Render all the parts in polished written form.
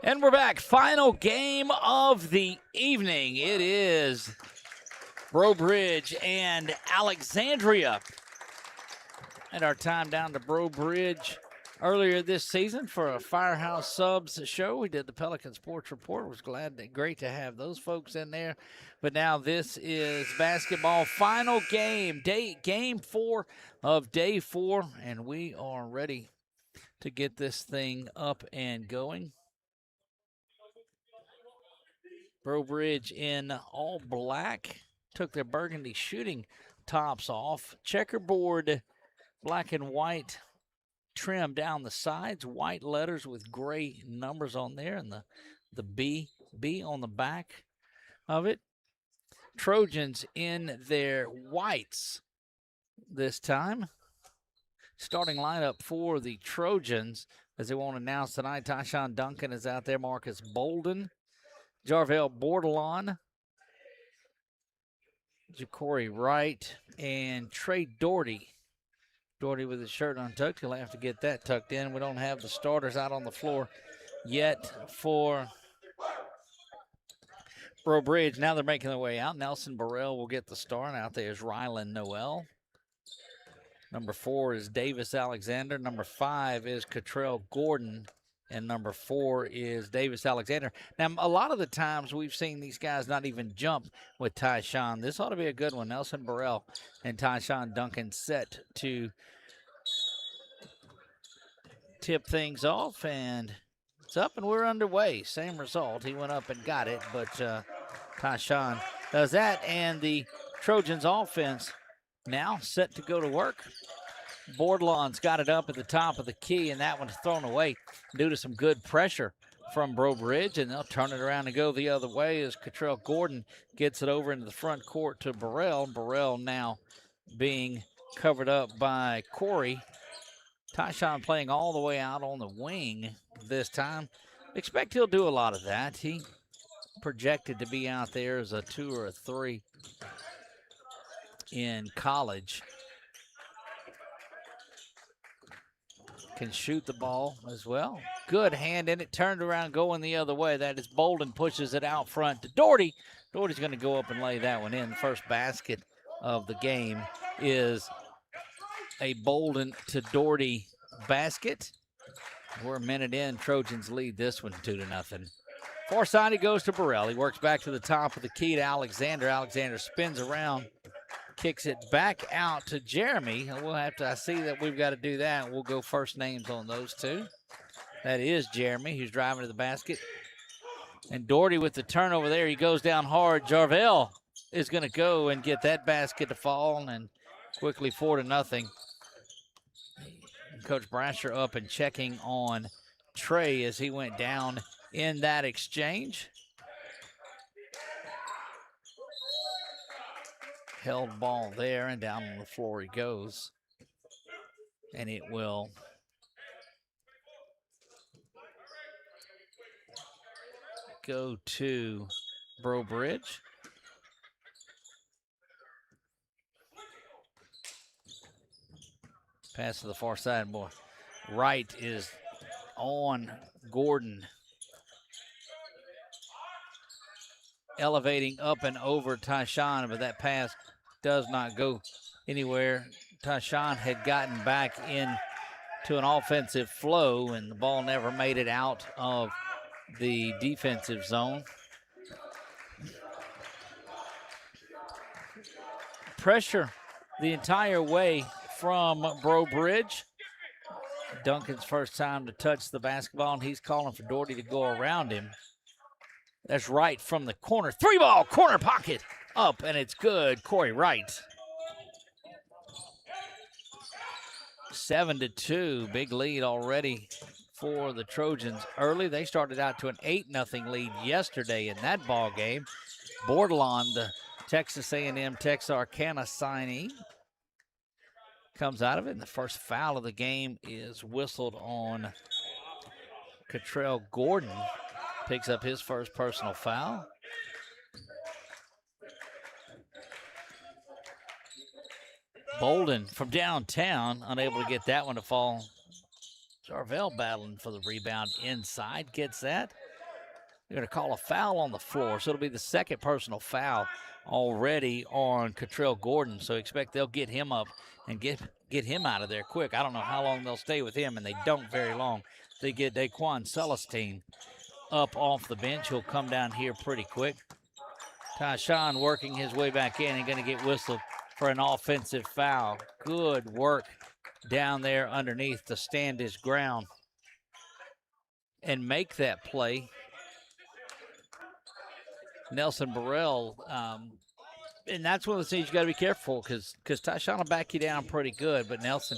And we're back. Final game of the evening. It is Breaux Bridge and Alexandria. And our time down to Breaux Bridge earlier this season for a Firehouse Subs show. We did the Pelican Sports Report. It was great to have those folks in there. But now this is basketball final game, game 4 of day 4, and we are ready to get this thing up and going. Breaux Bridge in all black, took their burgundy shooting tops off. Checkerboard black and white trim down the sides, white letters with gray numbers on there, and the B on the back of it. Trojans in their whites this time. Starting lineup for the Trojans, as they won't announce tonight, Tyshawn Duncan is out there, Marcus Bolden, Jarvell Bordelon, Ja'Cory Wright, and Trey Doherty. Doherty with his shirt untucked. He'll have to get that tucked in. We don't have the starters out on the floor yet for Breaux Bridge. Now they're making their way out. Nelson Burrell will get the start. Out there is Rylan Noel. Number 4 is Davis Alexander. Number 5 is Cottrell Gordon. And number 4 is Davis Alexander. Now, a lot of the times we've seen these guys not even jump with Tyshawn. This ought to be a good one. Nelson Burrell and Tyshawn Duncan set to tip things off, and it's up and we're underway. Same result. He went up and got it, but Tyshawn does that, and the Trojans offense now set to go to work. Bordelon's got it up at the top of the key, and that one's thrown away due to some good pressure from Breaux Bridge, and they'll turn it around and go the other way as Cottrell Gordon gets it over into the front court to Burrell. Burrell now being covered up by Corey. Tyshawn playing all the way out on the wing this time. Expect he'll do a lot of that. He projected to be out there as a 2 or a 3 in college. Can shoot the ball as well. Good hand in it, turned around going the other way. That is Bolden, pushes it out front to Doherty. Doherty's going to go up and lay that one in. First basket of the game is a Bolden to Doherty basket. We're a minute in. Trojans lead this one 2-0. Far side, he goes to Burrell. He works back to the top of the key to Alexander. Alexander spins around, kicks it back out to Jeremy. We'll have to, I see that we've got to do that. We'll go first names on those two. That is Jeremy, who's driving to the basket. And Doherty with the turnover there. He goes down hard. Jarvell is going to go and get that basket to fall, and quickly 4-0. Coach Brasher up and checking on Trey as he went down in that exchange. Held ball there, and down on the floor he goes. And it will go to Breaux Bridge. Pass to the far side, boy. Wright is on Gordon. Elevating up and over Tyshawn, but that pass does not go anywhere. Tyshawn had gotten back into an offensive flow, and the ball never made it out of the defensive zone. Pressure the entire way from Breaux Bridge. Duncan's first time to touch the basketball, and he's calling for Doherty to go around him. That's Wright from the corner. 3-ball, corner pocket, up, and it's good. Corey Wright. 7-2, big lead already for the Trojans early. They started out to an 8-0 lead yesterday in that ball game. Bordelon, the Texas A&M Texarkana signee, comes out of it, and the first foul of the game is whistled on Cottrell Gordon. Picks up his first personal foul. Bolden from downtown, unable to get that one to fall. Jarvell battling for the rebound inside, gets that. They're going to call a foul on the floor, so it'll be the second personal foul already on Cottrell Gordon. So expect they'll get him up and get him out of there quick. I don't know how long they'll stay with him, and they don't very long. They get Daquan Celestine up off the bench. He'll come down here pretty quick. Tyshawn working his way back in and going to get whistled for an offensive foul. Good work down there underneath to stand his ground and make that play. Nelson Burrell, and that's one of the things you got to be careful because Tyshawn will back you down pretty good, but Nelson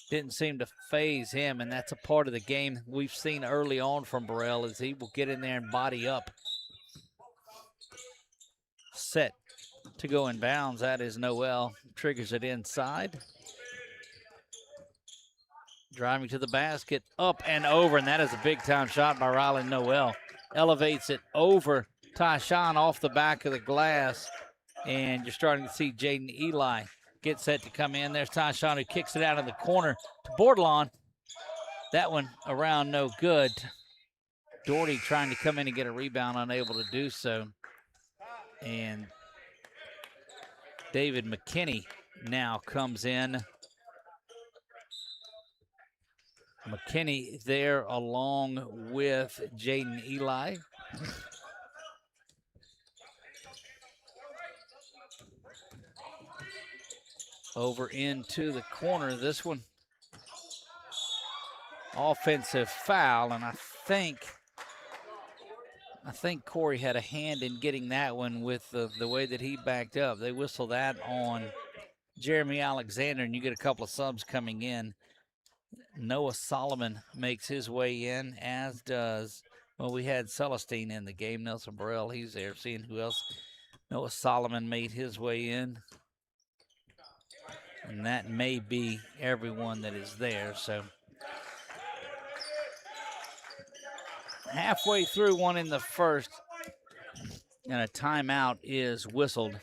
didn't seem to phase him, and that's a part of the game we've seen early on from Burrell is he will get in there and body up. Set to go in bounds. That is Noel. Triggers it inside. Driving to the basket, up and over, and that is a big-time shot by Riley Noel. Elevates it over Tyshawn off the back of the glass, and you're starting to see Jaden Eli get set to come in. There's Tyshawn who kicks it out in the corner to Bordelon. That one around no good. Doherty trying to come in and get a rebound, unable to do so. And David McKinney now comes in. McKinney there along with Jaden Eli. Over into the corner. This one, offensive foul, and I think Corey had a hand in getting that one with the way that he backed up. They whistle that on Jeremy Alexander, and you get a couple of subs coming in. Noah Solomon makes his way in, as does, well, we had Celestine in the game. Nelson Burrell, he's there. Seeing who else. Noah Solomon made his way in. And that may be everyone that is there. So halfway through one in the first, and a timeout is whistled.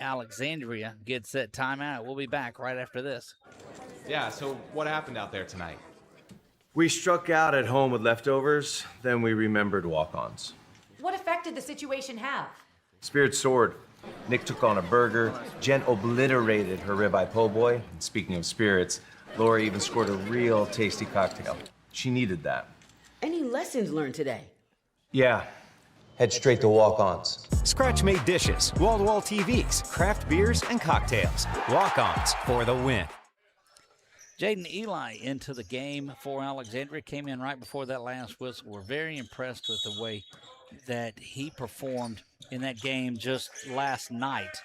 Alexandria gets that timeout. We'll be back right after this. Yeah, so what happened out there tonight? We struck out at home with leftovers, then we remembered walk-ons. What effect did the situation have? Spirit soared. Nick took on a burger. Jen obliterated her ribeye po' boy. And speaking of spirits, Laura even scored a real tasty cocktail. She needed that. Any lessons learned today? Yeah. Head straight to walk-ons. Scratch-made dishes, wall-to-wall TVs, craft beers, and cocktails. Walk-ons for the win. Jaden Eli into the game for Alexandria. Came in right before that last whistle. We're very impressed with the way that he performed in that game just last night.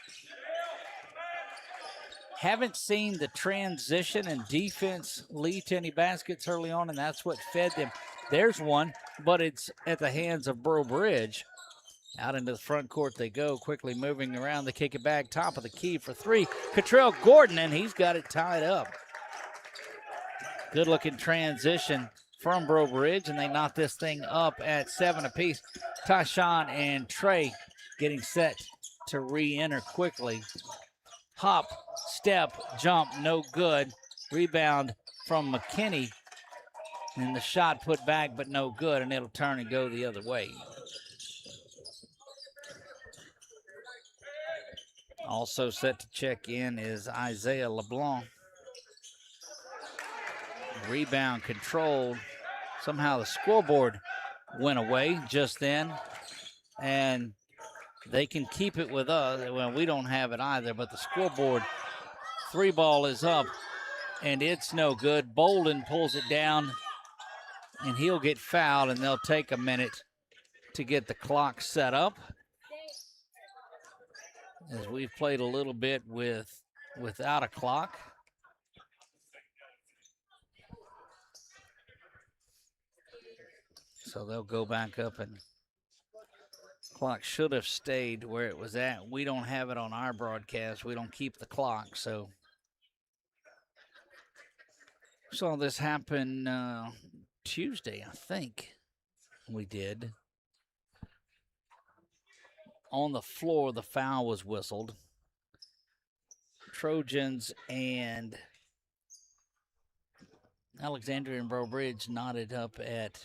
Haven't seen the transition and defense lead to any baskets early on, and that's what fed them. There's one, but it's at the hands of Breaux Bridge. Out into the front court they go, quickly moving around. They kick it back, top of the key for three. Cottrell Gordon, and he's got it tied up. Good-looking transition from Breaux Bridge, and they knock this thing up at 7 apiece. Tyshawn and Trey getting set to re-enter quickly. Hop, step, jump, no good. Rebound from McKinney, and the shot put back, but no good, and it'll turn and go the other way. Also set to check in is Isaiah LeBlanc. Rebound controlled. Somehow the scoreboard went away just then, and they can keep it with us. Well, we don't have it either, but the scoreboard, three ball is up, and it's no good. Bolden pulls it down, and he'll get fouled, and they'll take a minute to get the clock set up. As we've played a little bit without a clock. So they'll go back up, and clock should have stayed where it was at. We don't have it on our broadcast. We don't keep the clock, so. Saw this happen Tuesday, I think we did. On the floor, the foul was whistled. Trojans and Alexandria and Breaux Bridge knotted up at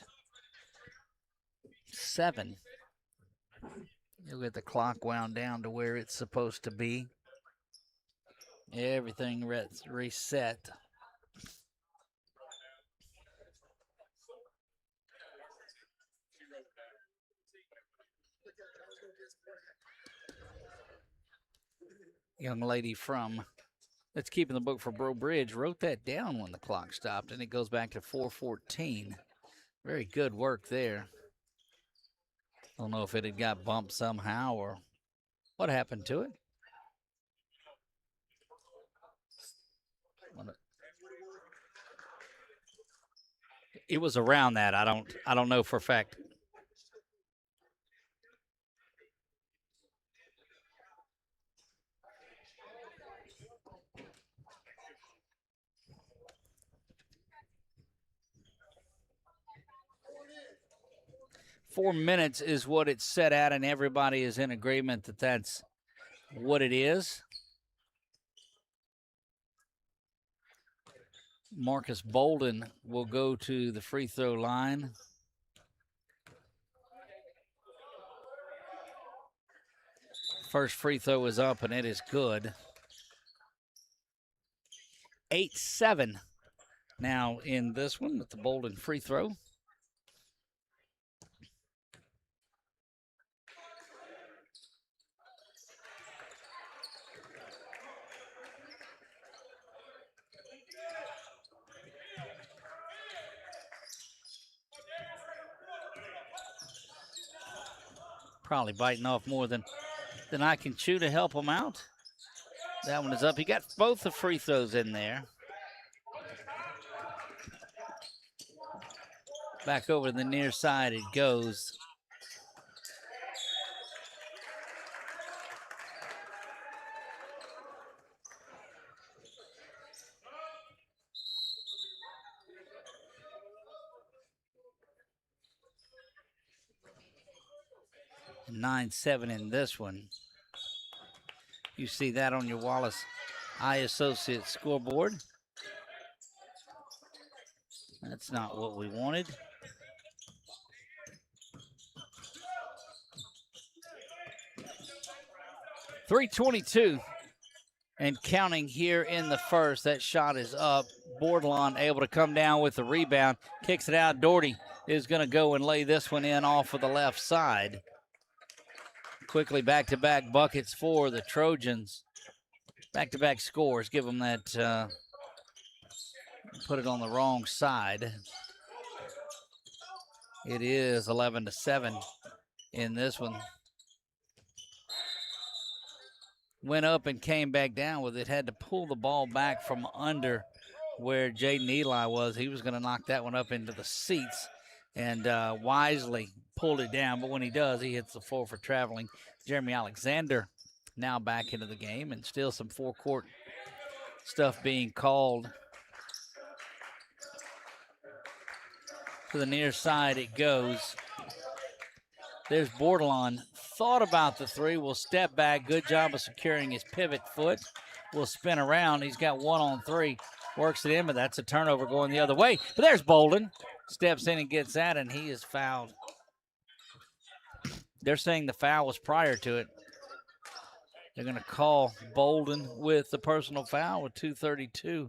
7. You'll get the clock wound down to where it's supposed to be. Everything reset. Young lady from that's keeping the book for Breaux Bridge wrote that down when the clock stopped, and it goes back to 4:14. Very good work there. I don't know if it had got bumped somehow or what happened to it. It was around that. I don't know for a fact. Four minutes is what it's set at, and everybody is in agreement that that's what it is. Marcus Bolden will go to the free throw line. First free throw is up, and it is good. 8-7 now in this one with the Bolden free throw. Probably biting off more than I can chew to help him out. That one is up. He got both the free throws in there. Back over to the near side it goes. And 9-7 in this one. You see that on your Wallace Eye Associates scoreboard. That's not what we wanted. .322 and counting here in the first. That shot is up. Bordelon able to come down with the rebound. Kicks it out. Doherty is going to go and lay this one in off of the left side. Quickly back-to-back buckets for the Trojans. Back-to-back scores. Give them that, put it on the wrong side. It is 11-7 in this one. Went up and came back down with it. Had to pull the ball back from under where Jaden Eli was. He was going to knock that one up into the seats and wisely pulled it down. But when he does, he hits the floor for traveling. Jeremy Alexander now back into the game, and still some forecourt stuff being called. To the near side it goes. There's Bordelon. Thought about the three. Will step back. Good job of securing his pivot foot. Will spin around. He's got 1-on-3. Works it in, but that's a turnover going the other way. But there's Bolden. Steps in and gets that, and he is fouled. They're saying the foul was prior to it. They're going to call Bolden with the personal foul with 2:32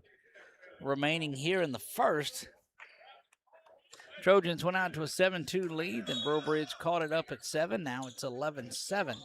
remaining here in the first. Trojans went out to a 7-2 lead, and Breaux Bridge caught it up at 7. Now it's 11-7.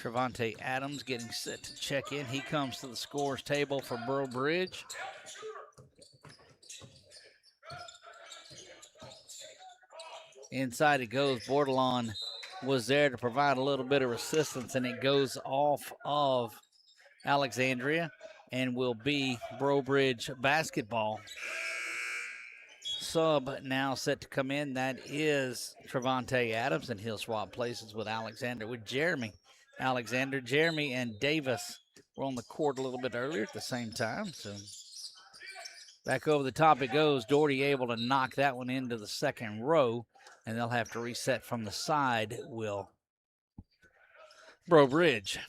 Trevante Adams getting set to check in. He comes to the scores table for Breaux Bridge. Inside it goes. Bordelon was there to provide a little bit of assistance, and it goes off of Alexandria and will be Breaux Bridge basketball. Sub now set to come in. That is Trevante Adams, and he'll swap places with Alexander, with Jeremy Alexander. Jeremy and Davis were on the court a little bit earlier at the same time. So Back over the top it goes. Doherty able to knock that one into the second row, and they'll have to reset from the side, will Breaux Bridge.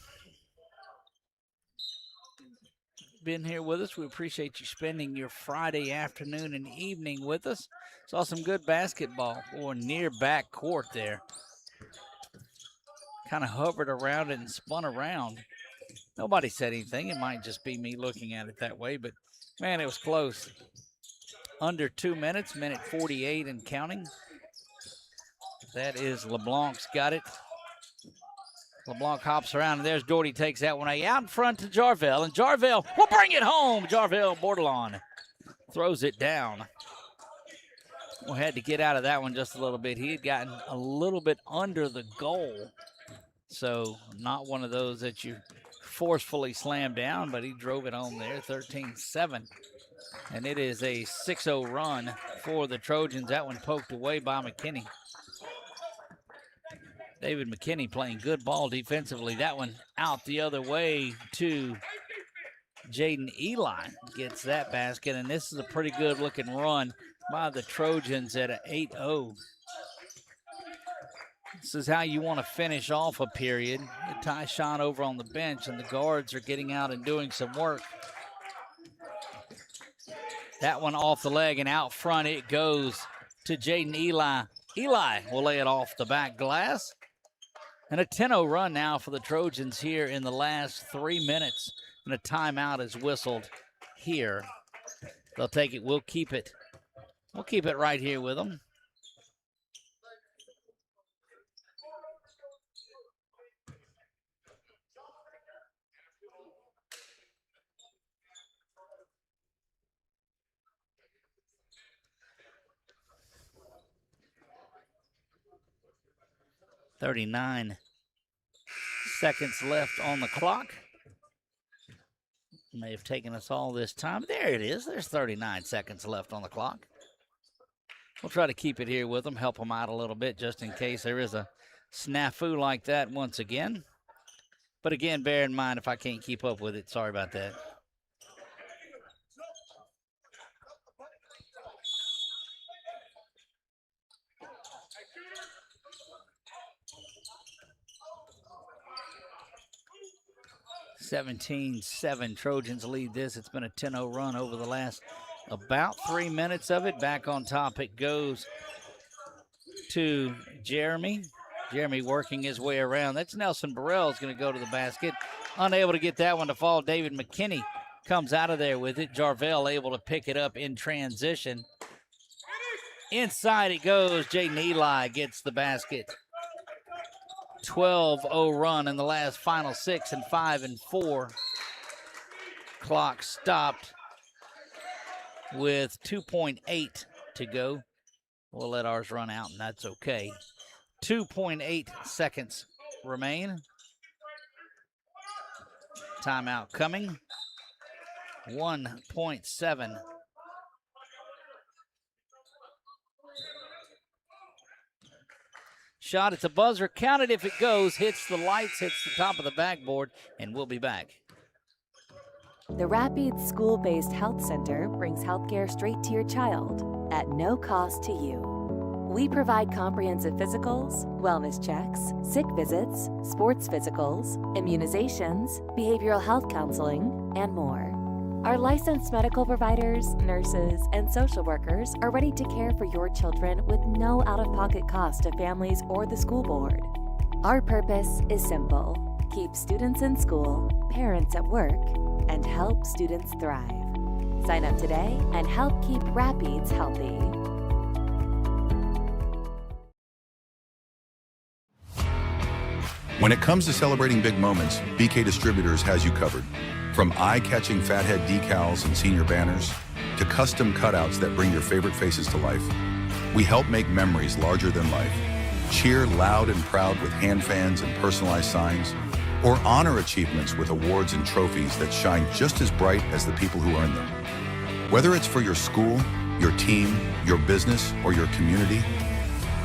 Been here with us. We appreciate you spending your Friday afternoon and evening with us. Saw some good basketball or near back court there. Kind of hovered around it and spun around. Nobody said anything. It might just be me looking at it that way, but man, it was close. Under 2 minutes, minute 48 and counting. That is LeBlanc's got it. LeBlanc hops around, and there's Doherty, takes that one out in front to Jarvell, and Jarvell will bring it home. Jarvell Bordelon throws it down. We had to get out of that one just a little bit. He had gotten a little bit under the goal, so not one of those that you forcefully slam down, but he drove it home there, 13-7. And it is a 6-0 run for the Trojans. That one poked away by McKinney. David McKinney playing good ball defensively. That one out the other way to Jaden Eli. Gets that basket, and this is a pretty good looking run by the Trojans at an 8-0. This is how you want to finish off a period. Ty Sean over on the bench, and the guards are getting out and doing some work. That one off the leg, and out front it goes to Jaden Eli. Eli will lay it off the back glass. And a 10-0 run now for the Trojans here in the last 3 minutes. And a timeout is whistled here. They'll take it. We'll keep it. We'll keep it right here with them. .39 seconds left on the clock. May have taken us all this time. There it is. There's 39 seconds left on the clock. We'll try to keep it here with them, help them out a little bit just in case there is a snafu like that once again. But again, bear in mind if I can't keep up with it. Sorry about that. (17-7) Trojans lead this. It's been a 10-0 run over the last about 3 minutes of it. Back on top it goes to Jeremy. Jeremy working his way around. That's Nelson Burrell is going to go to the basket. Unable to get that one to fall. David McKinney comes out of there with it. Jarvell able to pick it up in transition. Inside it goes. Jaden Eli gets the basket. 12-0 run in the last final 6 and 5 and 4. Clock stopped with 2.8 to go. We'll let ours run out, and that's okay. 2.8 seconds remain. Timeout coming. 1.7. Shot at the buzzer, counted if it goes, hits the lights, hits the top of the backboard, and we'll be back. The Rapides School-Based Health Center brings healthcare straight to your child at no cost to you. We provide comprehensive physicals, wellness checks, sick visits, sports physicals, immunizations, behavioral health counseling, and more. Our licensed medical providers, nurses, and social workers are ready to care for your children with no out-of-pocket cost to families or the school board. Our purpose is simple: keep students in school, parents at work, and help students thrive. Sign up today and help keep Rapides healthy. When it comes to celebrating big moments, BK Distributors has you covered. From eye-catching fathead decals and senior banners to custom cutouts that bring your favorite faces to life, we help make memories larger than life. Cheer loud and proud with hand fans and personalized signs, or honor achievements with awards and trophies that shine just as bright as the people who earn them. Whether it's for your school, your team, your business, or your community,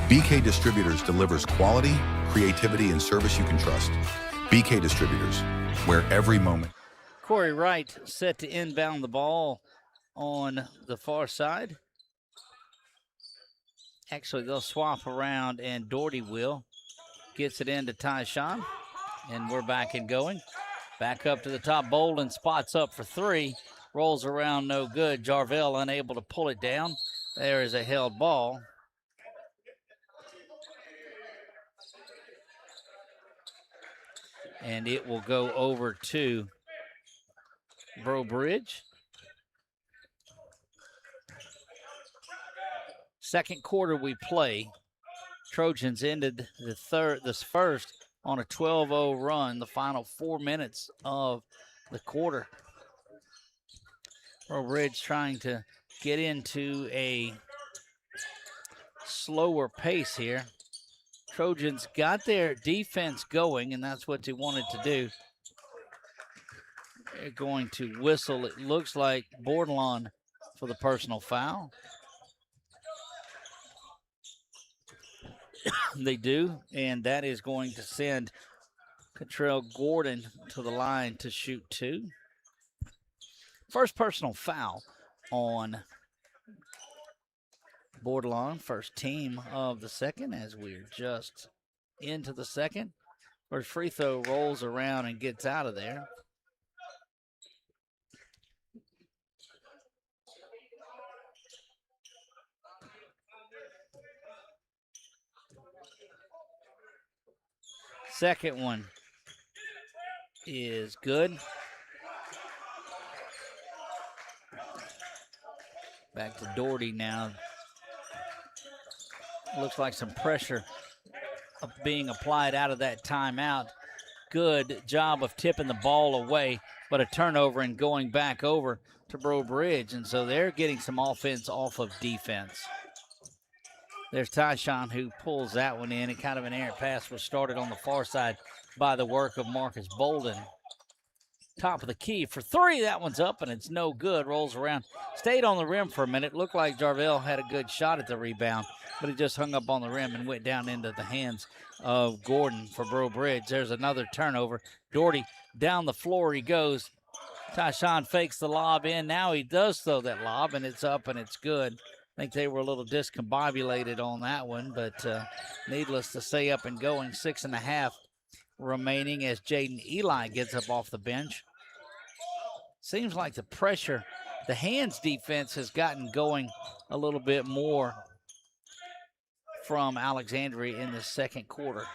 BK Distributors delivers quality, creativity, and service you can trust. BK Distributors, where every moment. Corey Wright set to inbound the ball on the far side. Actually, they'll swap around, and Doherty will. Gets it into Tyshawn, and we're back and going. Back up to the top. Bolden spots up for three. Rolls around, no good. Jarvell unable to pull it down. There is a held ball. And it will go over to Breaux Bridge. Second quarter we play. Trojans ended this first on a 12-0 run, the final 4 minutes of the quarter. Breaux Bridge trying to get into a slower pace here. Trojans got their defense going, and that's what they wanted to do. They're going to whistle, it looks like, Bordelon for the personal foul. They do, and that is going to send Contrell Gordon to the line to shoot two. First personal foul on Bordelon, first team of the second as we're just into the second. First free throw rolls around and gets out of there. Second one is good. Back to Doherty now. Looks like some pressure being applied out of that timeout. Good job of tipping the ball away, but a turnover and going back over to Breaux Bridge. And so they're getting some offense off of defense. There's Tyshawn who pulls that one in. And kind of an errant pass was started on the far side by the work of Marcus Bolden. Top of the key for three. That one's up, and it's no good. Rolls around. Stayed on the rim for a minute. Looked like Jarvell had a good shot at the rebound, but he just hung up on the rim and went down into the hands of Gordon for Breaux Bridge. There's another turnover. Doherty down the floor he goes. Tyshawn fakes the lob in. Now he does throw that lob, and it's up, and it's good. I think they were a little discombobulated on that one, but needless to say, up and going. 6.5 remaining as Jaden Eli gets up off the bench. Seems like the pressure, the hands defense has gotten going a little bit more from Alexandria in the second quarter.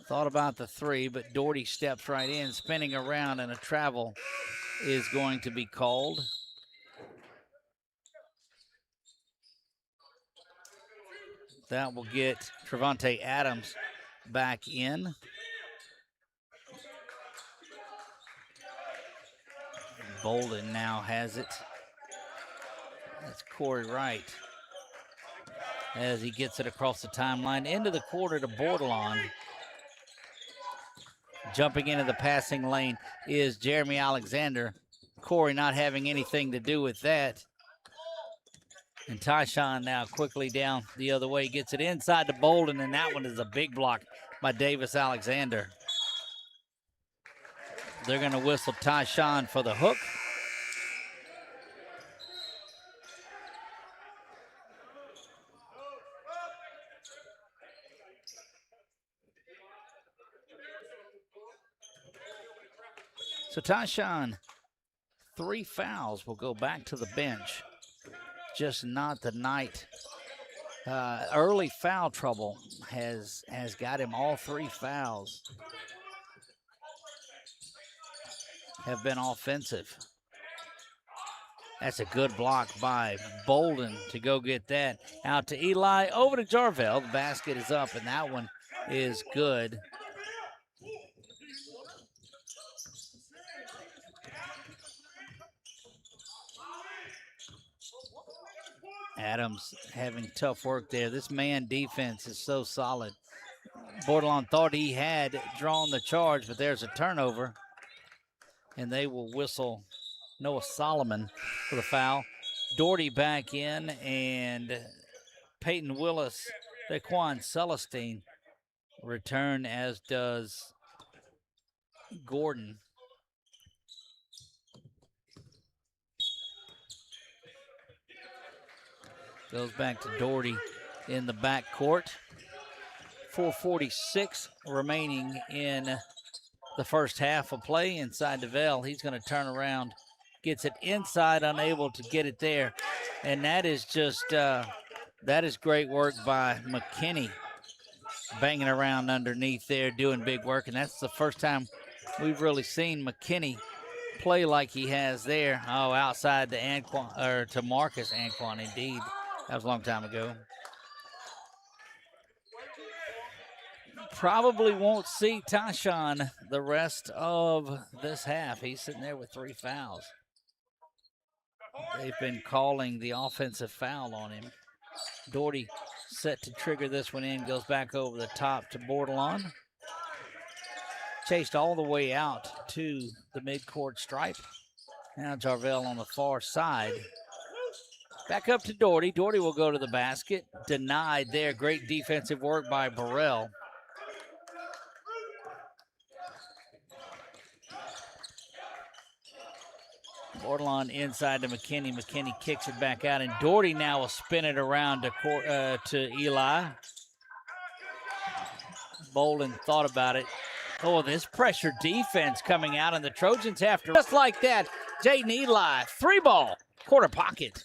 Thought about the three, but Doherty steps right in, spinning around, and a travel is going to be called. That will get Trevante Adams back in. Bolden now has it. That's Corey Wright as he gets it across the timeline into the quarter to Bordelon. Jumping into the passing lane is Jeremy Alexander. Corey not having anything to do with that. And Tyshawn now quickly down the other way. Gets it inside to Bolden, and that one is a big block by Davis Alexander. They're going to whistle Tyshawn for the hook. So Tyshawn, 3 fouls, will go back to the bench. Just not the night. Early foul trouble has got him. All 3 fouls have been offensive. That's a good block by Bolden to go get that. Out to Eli, over to Jarvell. The basket is up, and that one is good. Adams having tough work there. This man defense is so solid. Bordelon thought he had drawn the charge, but there's a turnover. And they will whistle Noah Solomon for the foul. Doherty back in, and Peyton Willis, Daquan Celestine return, as does Gordon. Goes back to Doherty in the back court. 4:46 remaining in the first half of play inside DeVell. He's going to turn around, gets it inside, unable to get it there. And that is just, that is great work by McKinney, banging around underneath there, doing big work. And that's the first time we've really seen McKinney play like he has there. Oh, outside to Anquan, or to Marcus Anquan, indeed. That was a long time ago. Probably won't see Tyshawn the rest of this half. He's sitting there with 3 fouls. They've been calling the offensive foul on him. Doherty set to trigger this one in, goes back over the top to Bordelon. Chased all the way out to the midcourt stripe. Now Jarvell on the far side. Back up to Doherty. Doherty will go to the basket. Denied there. Great defensive work by Burrell. Bordelon inside to McKinney. McKinney kicks it back out, and Doherty now will spin it around to Eli. Bolden thought about it. Oh, this pressure defense coming out, and the Trojans have to, just like that, Jaden Eli, 3-ball, quarter pocket.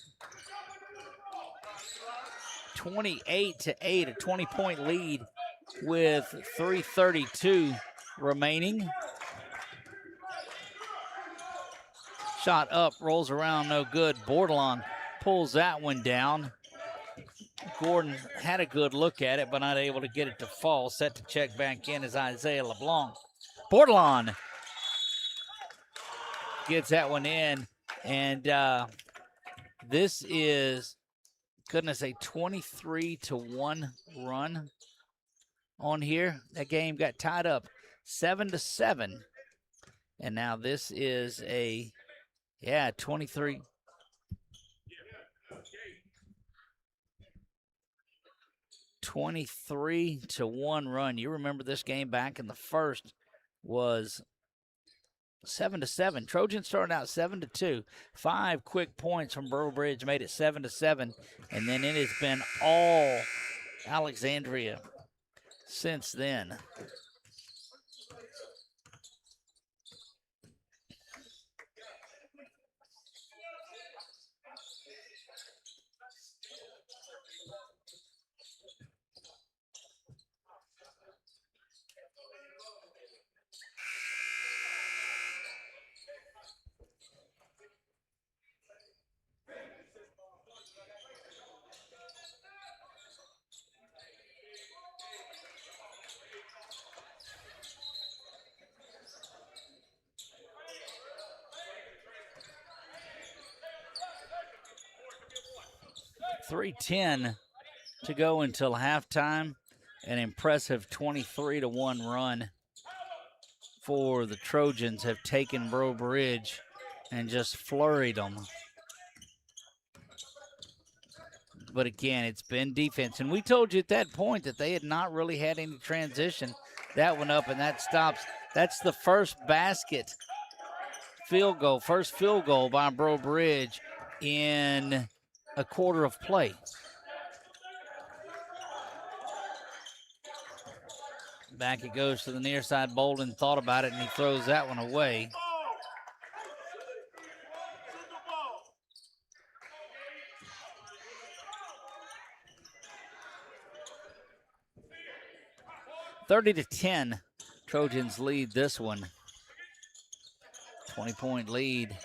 28-8, a 20-point lead with 3:32 remaining. Shot up, rolls around, no good. Bordelon pulls that one down. Gordon had a good look at it, but not able to get it to fall. Set to check back in is Isaiah LeBlanc. Bordelon gets that one in, and this is, goodness, a 23-1 run on here. That game got tied up 7-7, and now this is a 23. 23-1 run. You remember this game back in the first was 7-7. Trojans started out 7-2. 5 quick points from Breaux Bridge made it 7-7, and then it has been all Alexandria since then. .310 to go until halftime. An impressive 23-1 run for the Trojans. Have taken Breaux Bridge and just flurried them. But again, it's been defense. And we told you at that point that they had not really had any transition. That one up, and that stops. That's the first basket field goal, first field goal by Breaux Bridge in a quarter of play. Back it goes to the near side. Bolden thought about it, and he throws that one away. (30-10). Trojans lead this one. 20-point lead.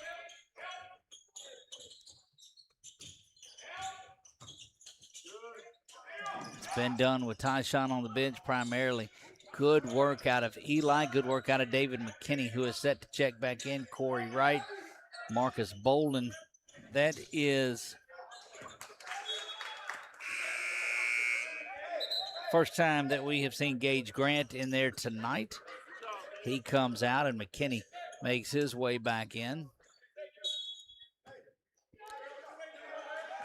It's been done with Tyshawn on the bench primarily. Good work out of Eli. Good work out of David McKinney, who is set to check back in. Corey Wright, Marcus Bolden. That is first time that we have seen Gage Grant in there tonight. He comes out, and McKinney makes his way back in.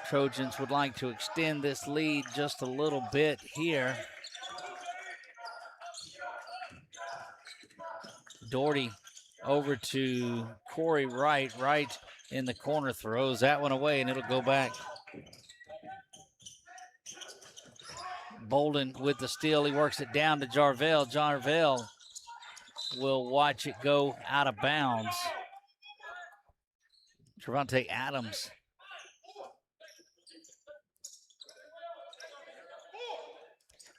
Trojans would like to extend this lead just a little bit here. Doherty over to Corey Wright. Wright in the corner throws that one away, and it'll go back. Bolden with the steal. He works it down to Jarvell. Jarvell will watch it go out of bounds. Trevante Adams.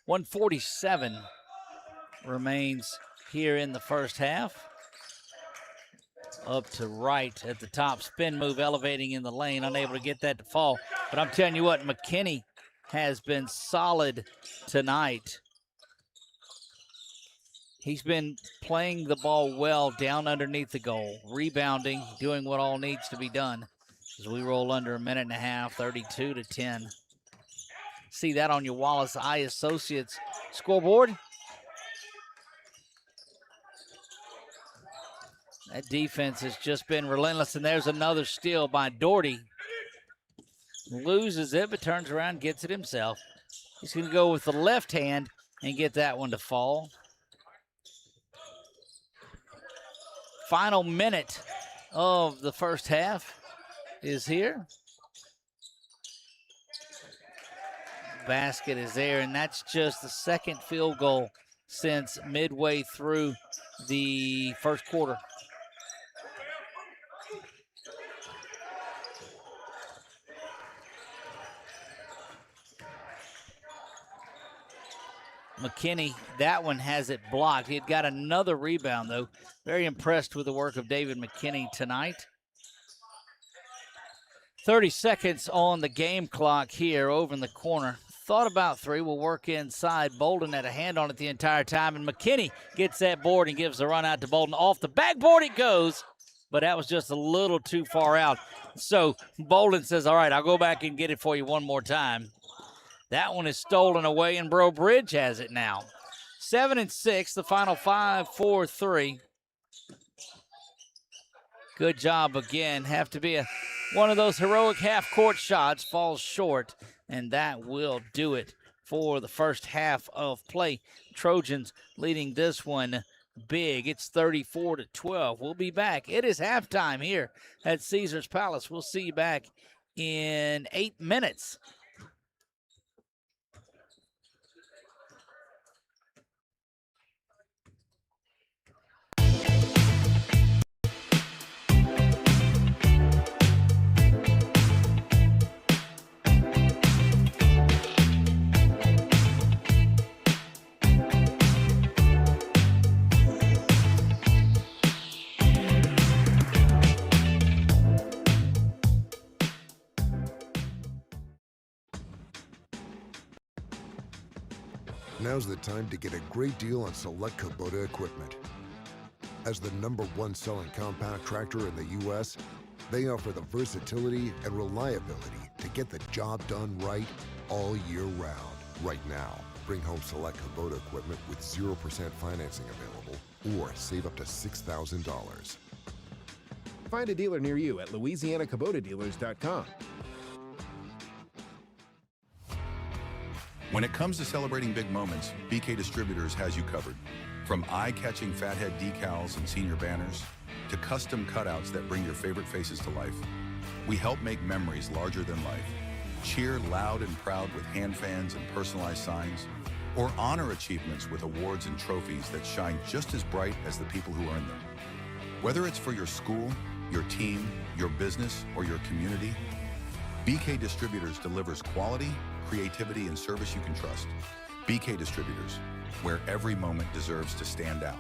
.147 remains here in the first half. Up to right at the top. Spin move elevating in the lane. Unable to get that to fall. But I'm telling you what, McKinney has been solid tonight. He's been playing the ball well down underneath the goal. Rebounding, doing what all needs to be done. As we roll under a minute and a half, 32-10. See that on your Wallace Eye Associates scoreboard. That defense has just been relentless, and there's another steal by Doherty. Loses it, but turns around, gets it himself. He's going to go with the left hand and get that one to fall. Final minute of the first half is here. Basket is there, and that's just the second field goal since midway through the first quarter. McKinney, that one has it blocked. He had got another rebound, though. Very impressed with the work of David McKinney tonight. 30 seconds on the game clock here over in the corner. Thought about three, will work inside. Bolden had a hand on it the entire time, and McKinney gets that board and gives the run out to Bolden. Off the backboard it goes, but that was just a little too far out. So Bolden says, all right, I'll go back and get it for you one more time. That one is stolen away, and Breaux Bridge has it now. 7-6, the final 5-4-3. Good job again. Have to be one of those heroic half-court shots. Falls short, and that will do it for the first half of play. Trojans leading this one big. It's 34-12. We'll be back. It is halftime here at Caesars Palace. We'll see you back in 8 minutes. Now's the time to get a great deal on select Kubota equipment. As the #1 selling compact tractor in the U.S., they offer the versatility and reliability to get the job done right all year round. Right now, bring home select Kubota equipment with 0% financing available or save up to $6,000. Find a dealer near you at LouisianaKubotaDealers.com. When it comes to celebrating big moments, BK Distributors has you covered. From eye-catching fathead decals and senior banners to custom cutouts that bring your favorite faces to life, we help make memories larger than life. Cheer loud and proud with hand fans and personalized signs, or honor achievements with awards and trophies that shine just as bright as the people who earn them. Whether it's for your school, your team, your business, or your community, BK Distributors delivers quality, creativity, and service you can trust. BK Distributors, where every moment deserves to stand out.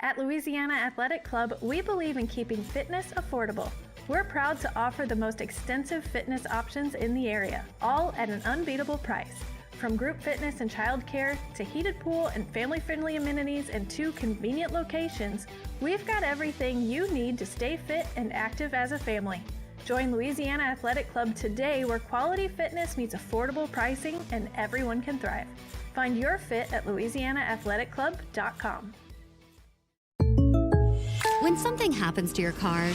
At Louisiana Athletic Club, we believe in keeping fitness affordable. We're proud to offer the most extensive fitness options in the area, all at an unbeatable price. From group fitness and childcare to heated pool and family-friendly amenities in 2 convenient locations, we've got everything you need to stay fit and active as a family. Join Louisiana Athletic Club today, where quality fitness meets affordable pricing and everyone can thrive. Find your fit at louisianaathleticlub.com. When something happens to your car,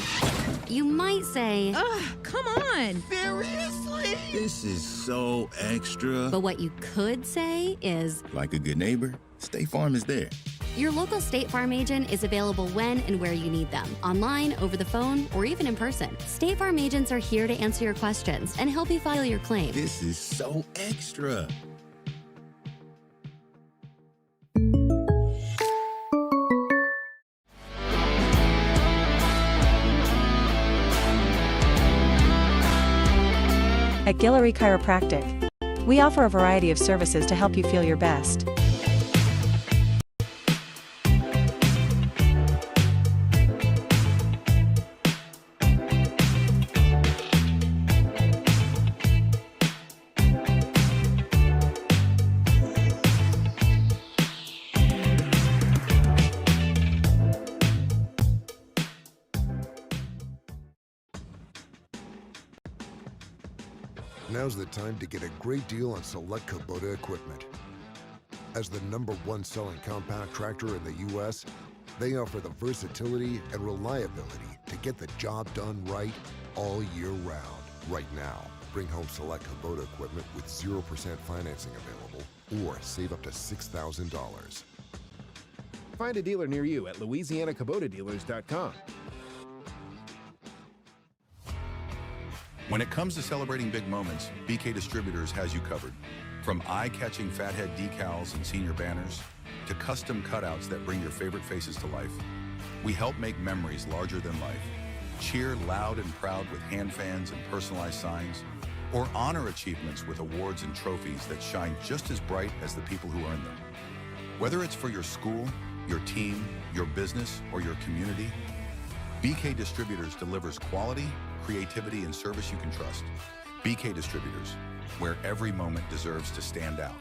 you might say, "Ugh, come on! Seriously? This is so extra." But what you could say is, like a good neighbor, State Farm is there. Your local State Farm agent is available when and where you need them, online, over the phone, or even in person. State Farm agents are here to answer your questions and help you file your claim. This is so extra. At Guillory Chiropractic, we offer a variety of services to help you feel your best. Now's the time to get a great deal on select Kubota equipment. As the #1 selling compact tractor in the U.S., they offer the versatility and reliability to get the job done right all year round. Right now, bring home select Kubota equipment with 0% financing available, or save up to $6,000. Find a dealer near you at louisianakubota.com. When it comes to celebrating big moments, BK Distributors has you covered. From eye-catching fathead decals and senior banners to custom cutouts that bring your favorite faces to life, we help make memories larger than life. Cheer loud and proud with hand fans and personalized signs, or honor achievements with awards and trophies that shine just as bright as the people who earn them. Whether it's for your school, your team, your business, or your community, BK Distributors delivers quality, creativity, and service you can trust. BK Distributors, where every moment deserves to stand out.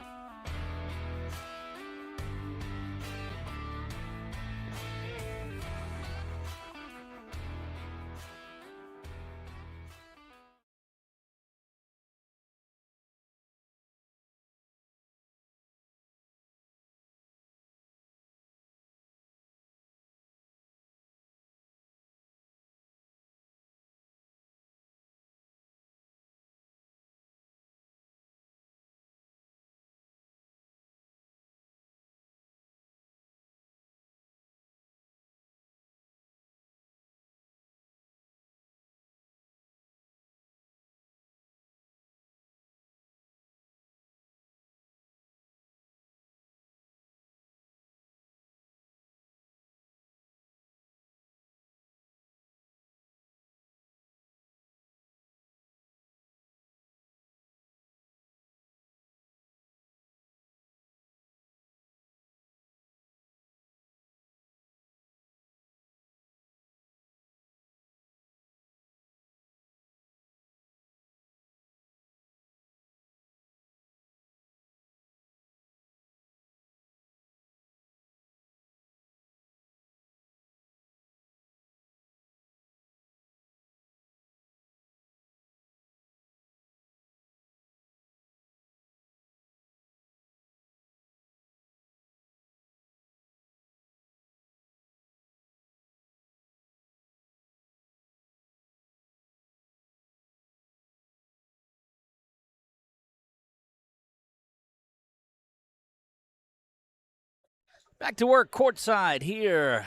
Back to work courtside here.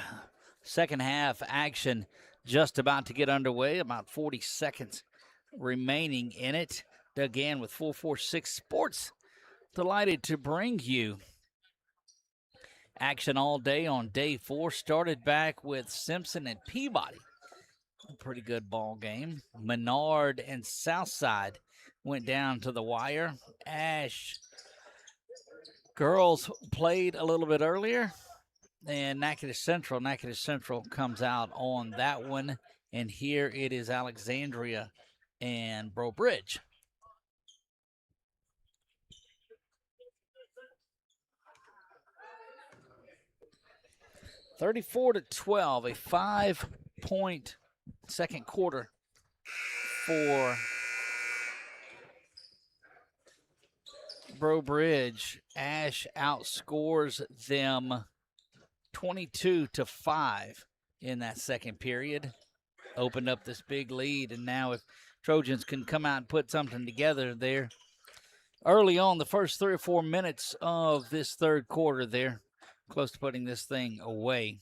Second half action just about to get underway. About 40 seconds remaining in it. Doug Ann with 446 Sports. Delighted to bring you action all day on day 4. Started back with Simpson and Peabody. A pretty good ball game. Menard and Southside went down to the wire. Ash girls played a little bit earlier. And Natchitoches Central comes out on that one. And here it is Alexandria and Breaux Bridge. (34-12), a 5-point second quarter for Breaux Bridge. ASH outscores them 22-5 in that second period. Opened up this big lead, and now if Trojans can come out and put something together there early on, the first 3 or 4 minutes of this third quarter, they're close to putting this thing away.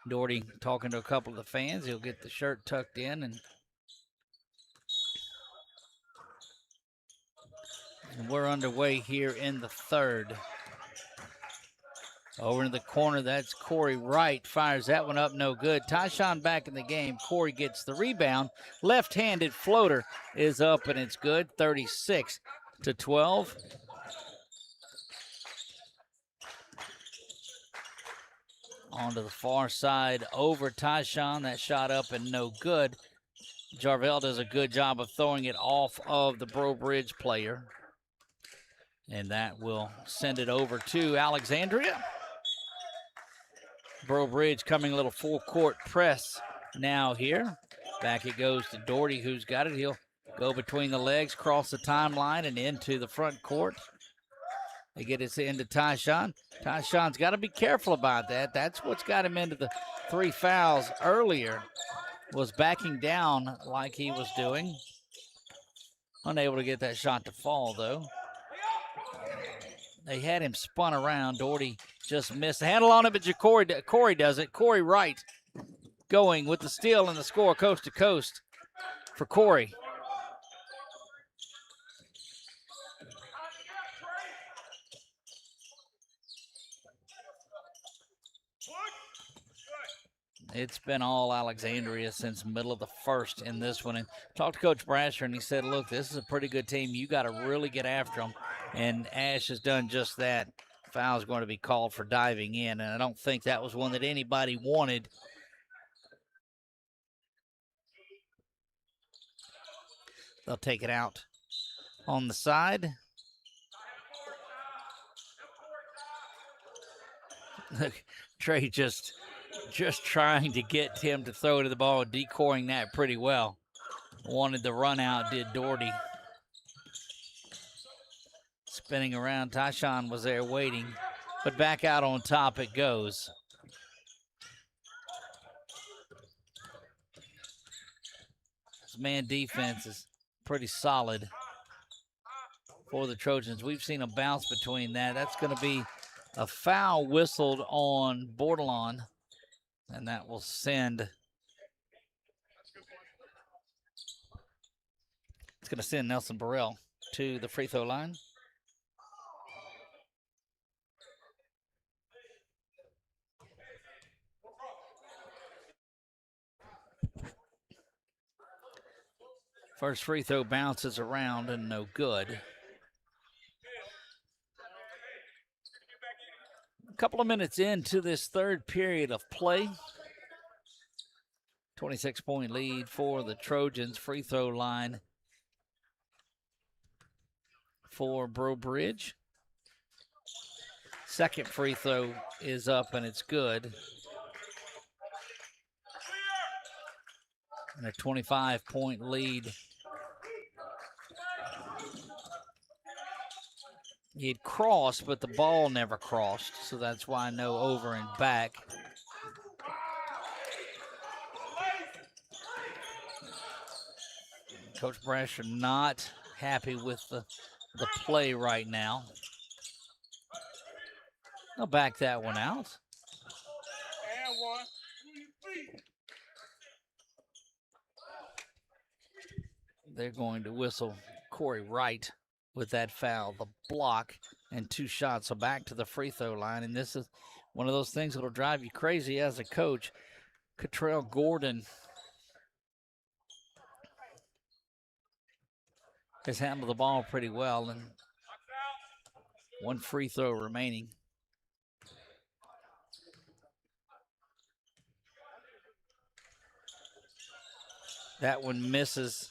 Doherty talking to a couple of the fans. He'll get the shirt tucked in, and we're underway here in the third. Over in the corner, that's Corey Wright. Fires that one up, no good. Tyshawn back in the game. Corey gets the rebound. Left-handed floater is up, and it's good. 36-12. Onto the far side over Tyshawn. That shot up and no good. Jarvell does a good job of throwing it off of the Breaux Bridge player. And that will send it over to Alexandria. Breaux Bridge coming a little full court press now here. Back it goes to Doherty, who's got it. He'll go between the legs, cross the timeline, and into the front court. They get it into Tyshawn. Tyshawn's got to be careful about that. That's what's got him into the 3 fouls earlier, was backing down like he was doing. Unable to get that shot to fall, though. They had him spun around. Doherty just missed the handle on it, but Corey does it. Corey Wright going with the steal and the score coast to coast for Corey. It's been all Alexandria since middle of the first in this one. And talked to Coach Brasher, and he said, look, this is a pretty good team. You got to really get after them. And Ash has done just that. Foul's going to be called for diving in, and I don't think that was one that anybody wanted. They'll take it out on the side. Look, Trey just trying to get him to throw to the ball, decoying that pretty well. Wanted the run out, did Doherty. Spinning around, Tyshawn was there waiting, but back out on top it goes. This man defense is pretty solid for the Trojans. We've seen a bounce between that. That's going to be a foul whistled on Bordelon, and that will send. It's going to send Nelson Burrell to the free throw line. First free throw bounces around and no good. A couple of minutes into this third period of play. 26-point lead for the Trojans. Free throw line for Breaux Bridge. Second free throw is up and it's good. And a 25-point lead. He'd crossed, but the ball never crossed, so that's why no over and back. Coach Brasher not happy with the play right now. They'll back that one out. They're going to whistle Corey Wright with that foul, the block, and 2 shots. So back to the free throw line, and this is one of those things that'll drive you crazy as a coach. Cottrell Gordon has handled the ball pretty well, and 1 free throw remaining. That one misses.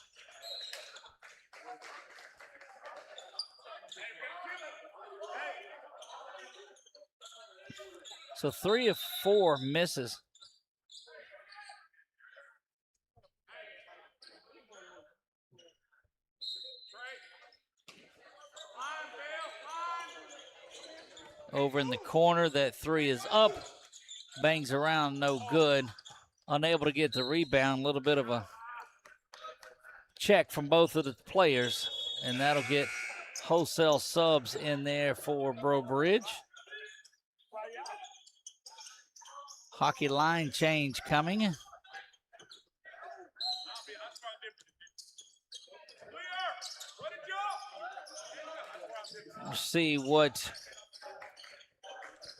So 3 of 4 misses. Over in the corner, that 3 is up. Bangs around, no good. Unable to get the rebound. A little bit of a check from both of the players, and that'll get wholesale subs in there for Breaux Bridge. Hockey line change coming. Let's see what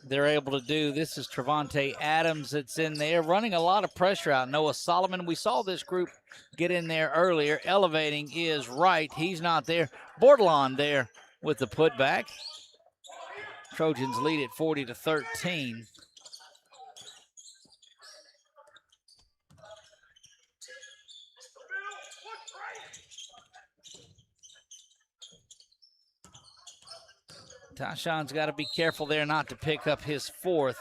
they're able to do. This is Trevante Adams that's in there, running a lot of pressure out. Noah Solomon, we saw this group get in there earlier. Elevating is Wright. He's not there. Bordelon there with the putback. Trojans lead at 40-13. Tashawn's got to be careful there not to pick up his 4th,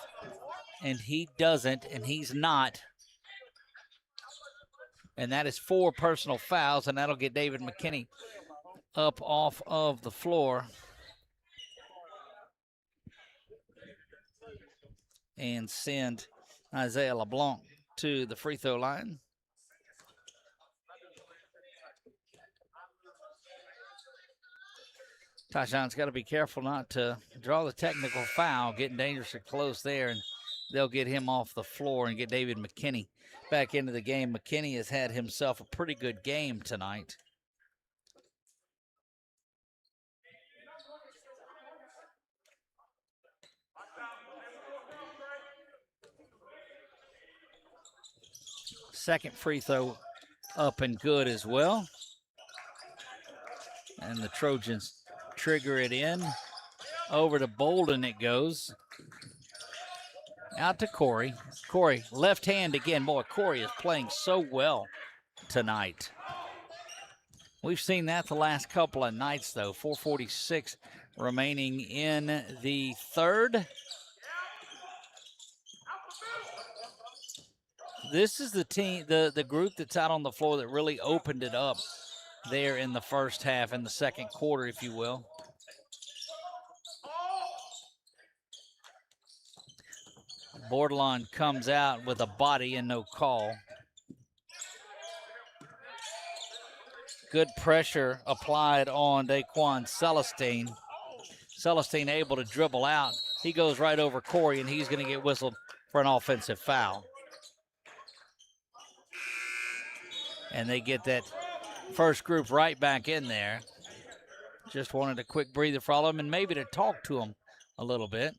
and he doesn't, and he's not. And that is 4 personal fouls, and that'll get David McKinney up off of the floor. And send Isaiah LeBlanc to the free throw line. Tashawn's got to be careful not to draw the technical foul, getting dangerously close there, and they'll get him off the floor and get David McKinney back into the game. McKinney has had himself a pretty good game tonight. Second free throw up and good as well. And the Trojans trigger it in. Over to Bolden it goes. Out to Corey. Corey, left hand again. Boy, Corey is playing so well tonight. We've seen that the last couple of nights, though. 4:46 remaining in the third. This is the team, the group that's out on the floor that really opened it up there in the first half, in the second quarter, if you will. Bordelon comes out with a body and no call. Good pressure applied on Daquan Celestine. Celestine able to dribble out. He goes right over Corey, and he's going to get whistled for an offensive foul. And they get that first group right back in there. Just wanted a quick breather for all of them and maybe to talk to them a little bit.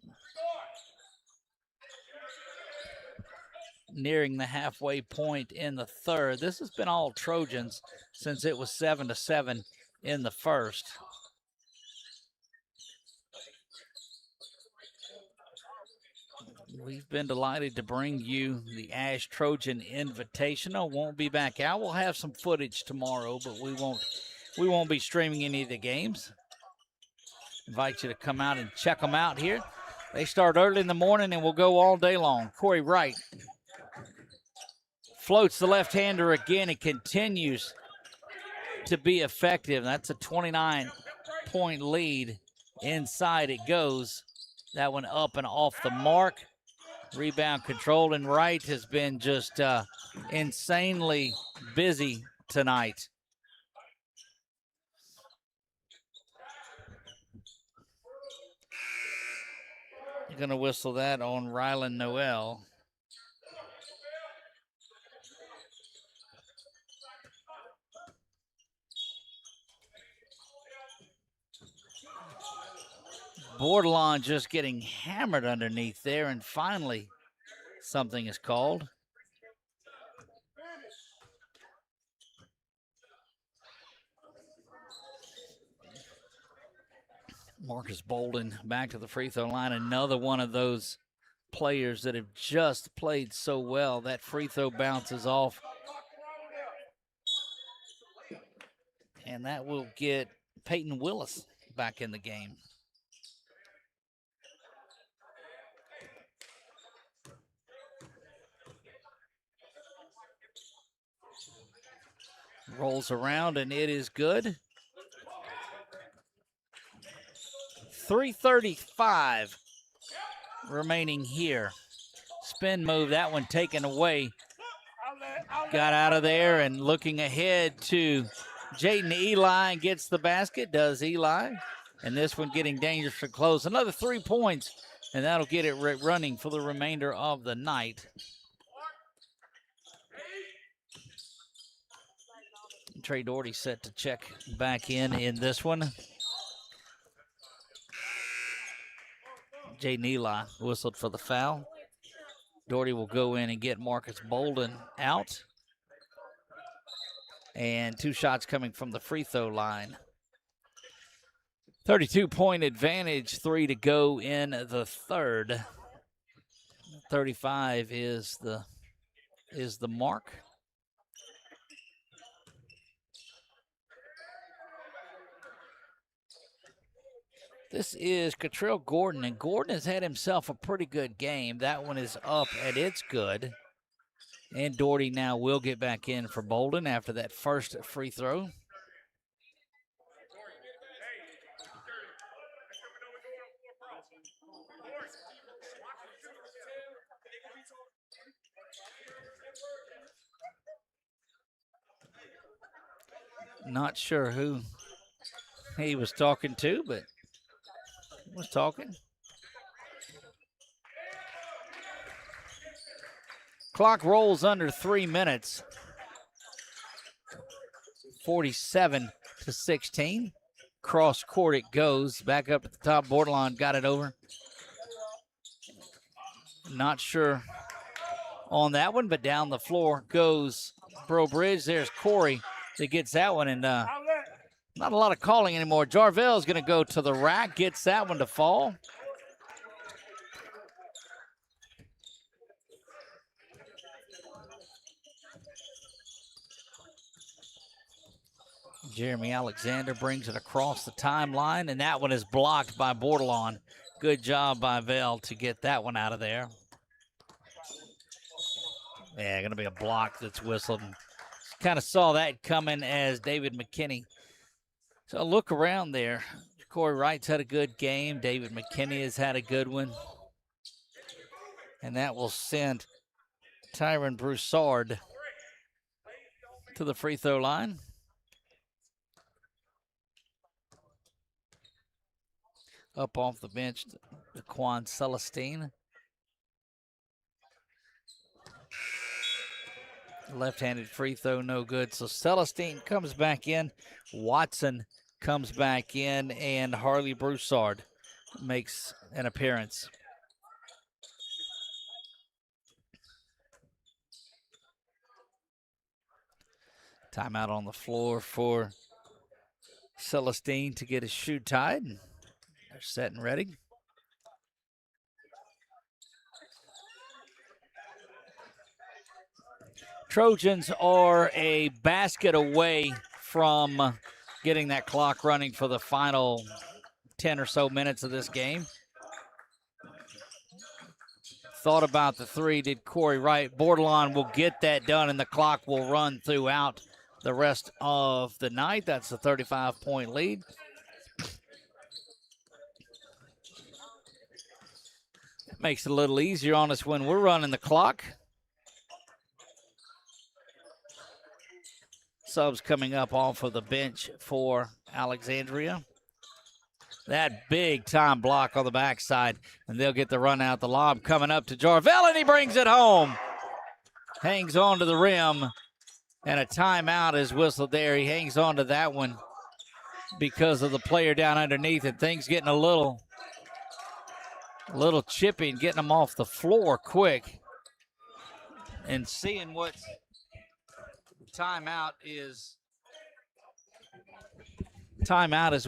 Nearing the halfway point in the third. This has been all Trojans since it was 7-7 in the first. We've been delighted to bring you the ASH Trojan Invitational. Won't be back out. We'll have some footage tomorrow, but we won't be streaming any of the games. Invite you to come out and check them out here. They start early in the morning and will go all day long. Corey Wright floats the left-hander again and continues to be effective. That's a 29-point lead. Inside it goes. That one up and off the mark. Rebound controlled, and Wright has been just insanely busy tonight. You're going to whistle that on Rylan Noel. Bordelon just getting hammered underneath there, and finally something is called. Marcus Bolden back to the free throw line. Another one of those players that have just played so well. That free throw bounces off And that will get Peyton Willis back in the game. Rolls around, and it is good. 3:35 remaining here. Spin move, that one taken away. Got out of there and looking ahead to Jaden Eli, and gets the basket, does Eli. And this one getting dangerously close. Another 3 points, and that'll get it running for the remainder of the night. Trey Doherty set to check back in this one. Jaden Eli whistled for the foul. Doherty will go in and get Marcus Bolden out. And 2 shots coming from the free throw line. 32-point advantage, 3 to go in the third. 35 is the mark. This is Catrell Gordon, and Gordon has had himself a pretty good game. That one is up, and it's good. And Doherty now will get back in for Bolden after that first free throw. Not sure who he was talking to, but was talking. Clock rolls under 3 minutes. 47-16. Cross court it goes. Back up at the top borderline. Got it over. Not sure on that one, but down the floor goes Breaux Bridge. There's Corey that gets that one, and not a lot of calling anymore. Jarvell's going to go to the rack, gets that one to fall. Jeremy Alexander brings it across the timeline, and that one is blocked by Bordelon. Good job by Vell to get that one out of there. Yeah, going to be a block that's whistled. Kind of saw that coming as David McKinney. So look around there. Corey Wright's had a good game. David McKinney has had a good one. And that will send Tyron Broussard to the free throw line. Up off the bench, Daquan Celestine. Left-handed free throw, no good. So Celestine comes back in. Watson comes back in, and Harley Broussard makes an appearance. Timeout on the floor for Celestine to get his shoe tied. They're set and ready. Trojans are a basket away from getting that clock running for the final 10 or so minutes of this game. Thought about the three, did Corey Wright. Bordelon will get that done, and the clock will run throughout the rest of the night. That's a 35-point lead. Makes it a little easier on us when we're running the clock. Subs coming up off of the bench for Alexandria. That big time block on the backside, and they'll get the run out. The lob coming up to Jarvell, and he brings it home. Hangs on to the rim, and a timeout is whistled there. He hangs on to that one because of the player down underneath, and things getting a little chippy and getting them off the floor quick. And seeing what timeout is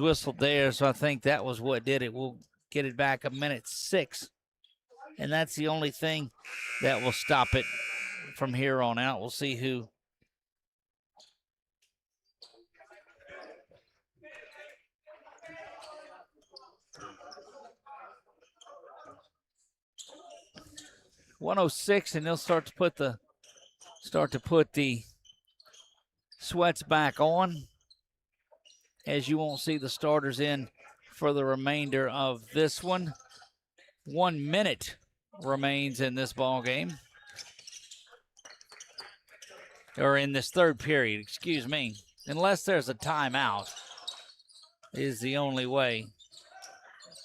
whistled there, so I think that was what did it. We'll get it back a minute 6, and that's the only thing that will stop it from here on out. We'll see who 106, and they'll start to put the sweats back on, as you won't see the starters in for the remainder of this one. 1 minute remains in this ball game, or in this third period, excuse me. Unless there's a timeout is the only way.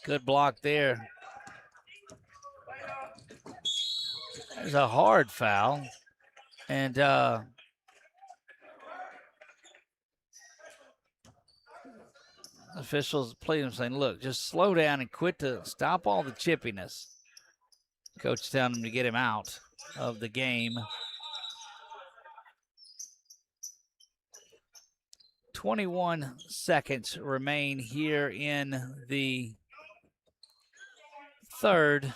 Good block there. There's a hard foul, and officials plead him, saying, look, just slow down and quit to stop all the chippiness. Coach telling him to get him out of the game. 21 seconds remain here in the third.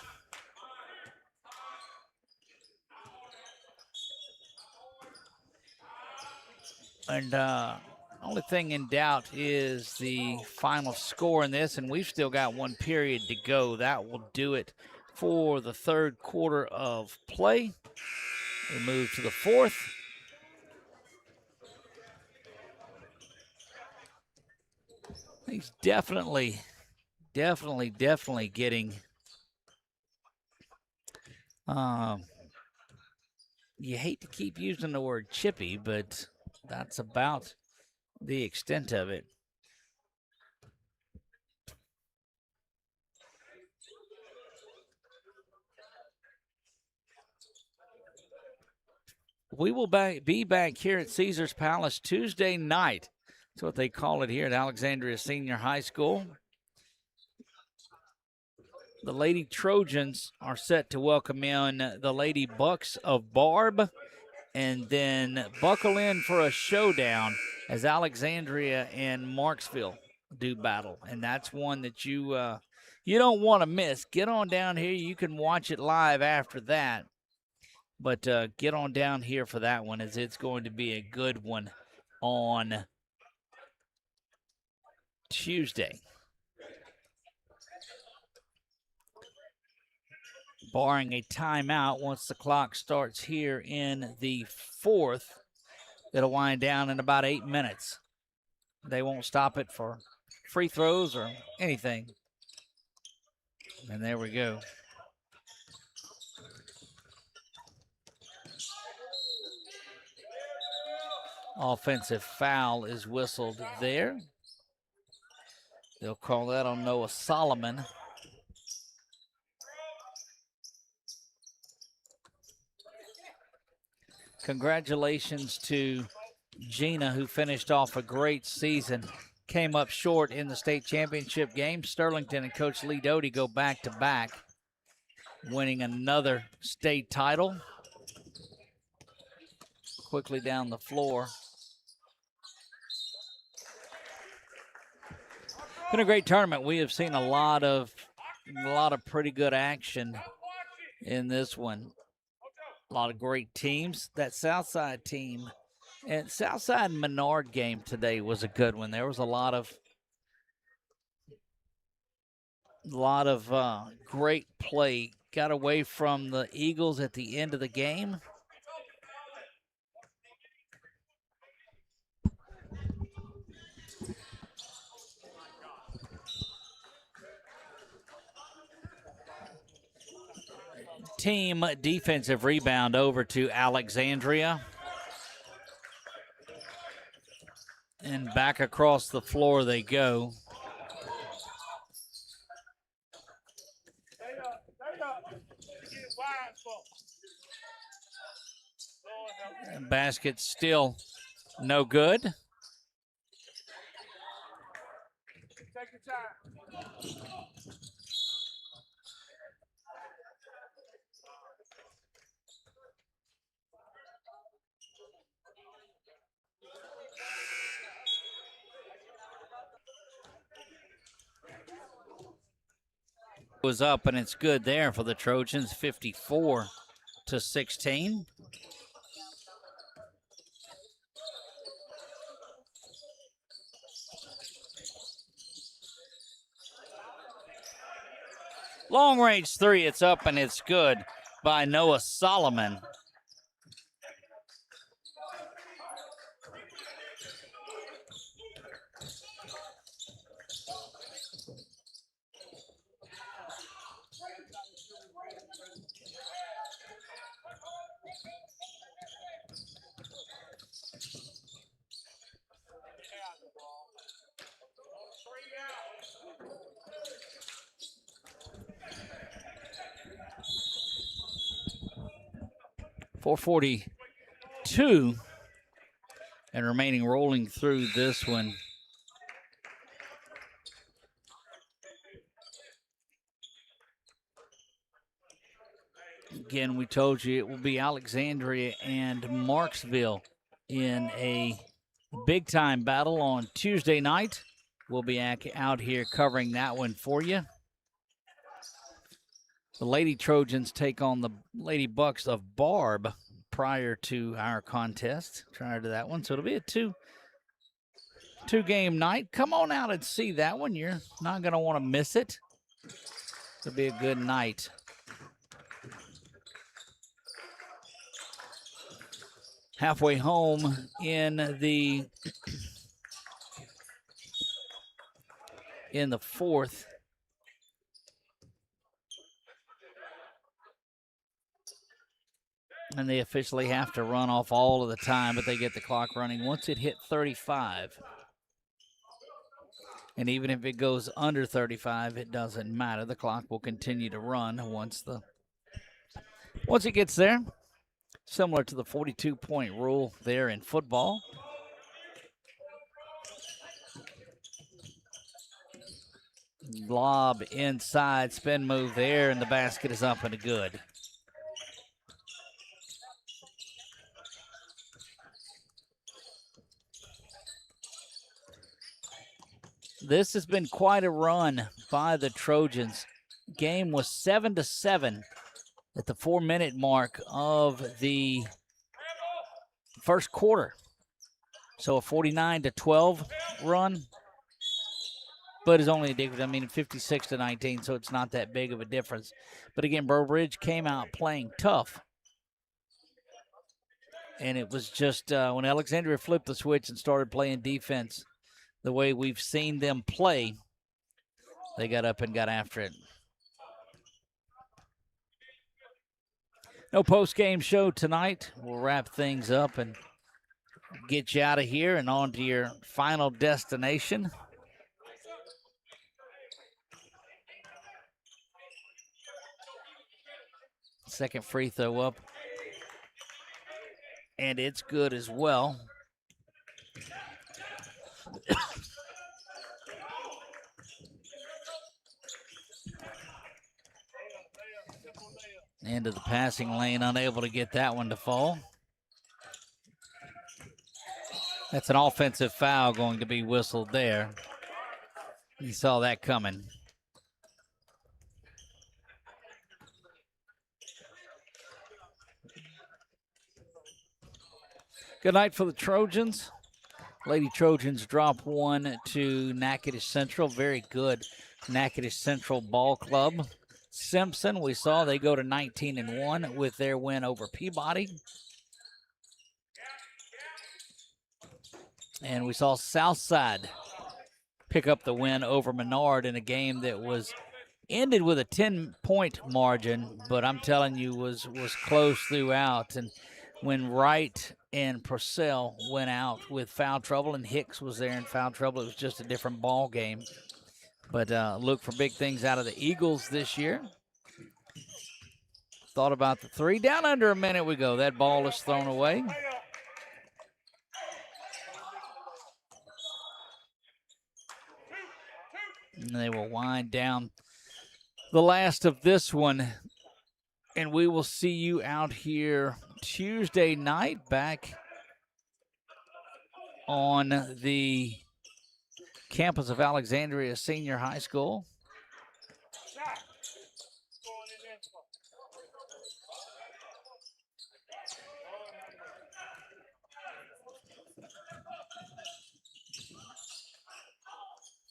And only thing in doubt is the final score in this, and we've still got 1 period to go. That will do it for the third quarter of play. We move to the fourth. He's definitely getting you hate to keep using the word chippy, but that's about the extent of it. We will be back here at Caesars Palace Tuesday night. That's what they call it here at Alexandria Senior High School. The Lady Trojans are set to welcome in the Lady Bucks of Barb, and then buckle in for a showdown as Alexandria and Marksville do battle. And that's one that you don't want to miss. Get on down here. You can watch it live after that. But get on down here for that one, as it's going to be a good one on Tuesday. Barring a timeout, once the clock starts here in the fourth, it'll wind down in about 8 minutes. They won't stop it for free throws or anything. And there we go. Offensive foul is whistled there. They'll call that on Noah Solomon. Congratulations to Gina, who finished off a great season. Came up short in the state championship game. Sterlington and Coach Lee Doty go back-to-back, winning another state title. Quickly down the floor. Been a great tournament. We have seen a lot of pretty good action in this one. A lot of great teams. That Southside team and Southside Menard game today was a good one. There was a lot of great play. Got away from the Eagles at the end of the game. Team defensive rebound over to Alexandria. And back across the floor they go. And basket still no good. Take your time. Was up, and it's good there for the Trojans, 54-16. Long range three, it's up and it's good by Noah Solomon. .442 and remaining rolling through this one. Again, we told you it will be Alexandria and Marksville in a big-time battle on Tuesday night. We'll be out here covering that one for you. The Lady Trojans take on the Lady Bucks of Barb prior to our contest, prior to that one. So it'll be a two-game night. Come on out and see that one. You're not going to want to miss it. It'll be a good night. Halfway home in the fourth. And they officially have to run off all of the time, but they get the clock running once it hit 35. And even if it goes under 35, it doesn't matter. The clock will continue to run once it gets there. Similar to the 42-point rule there in football. Lob inside, spin move there, and the basket is up and good. This has been quite a run by the Trojans. Game was 7-7 at the 4-minute mark of the first quarter. So a 49-12 run, but it's only a difference. I mean, 56-19, so it's not that big of a difference. But again, Breaux Bridge came out playing tough. And it was just when Alexandria flipped the switch and started playing defense the way we've seen them play, they got up and got after it. No post-game show tonight. We'll wrap things up and get you out of here and on to your final destination. Second free throw up. And it's good as well. Into the passing lane, unable to get that one to fall. That's an offensive foul going to be whistled there. You saw that coming. Good night for the Trojans. Lady Trojans drop one to Natchitoches Central. Very good Natchitoches Central ball club. Simpson, we saw they go to 19-1 with their win over Peabody. And we saw Southside pick up the win over Menard in a game that was ended with a 10-point margin, but I'm telling you was close throughout. And when Wright and Purcell went out with foul trouble and Hicks was there in foul trouble, it was just a different ball game. But look for big things out of the Eagles this year. Thought about the three. Down under a minute we go. That ball is thrown away. And they will wind down the last of this one. And we will see you out here Tuesday night back on the campus of Alexandria Senior High School.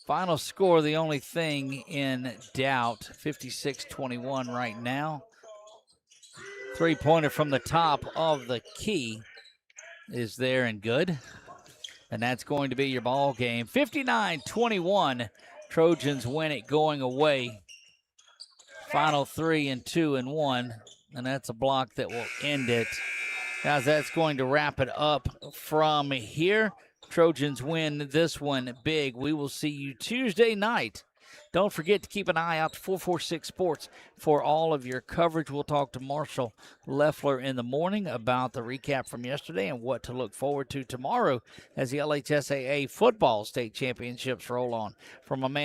Final score, the only thing in doubt, 56-21 right now. Three-pointer from the top of the key is there and good. And that's going to be your ball game. 59-21. Trojans win it going away. Final 3 and 2 and 1. And that's a block that will end it. Guys, that's going to wrap it up from here. Trojans win this one big. We will see you Tuesday night. Don't forget to keep an eye out to 446 Sports for all of your coverage. We'll talk to Marshall Leffler in the morning about the recap from yesterday and what to look forward to tomorrow as the LHSAA football state championships roll on. From a man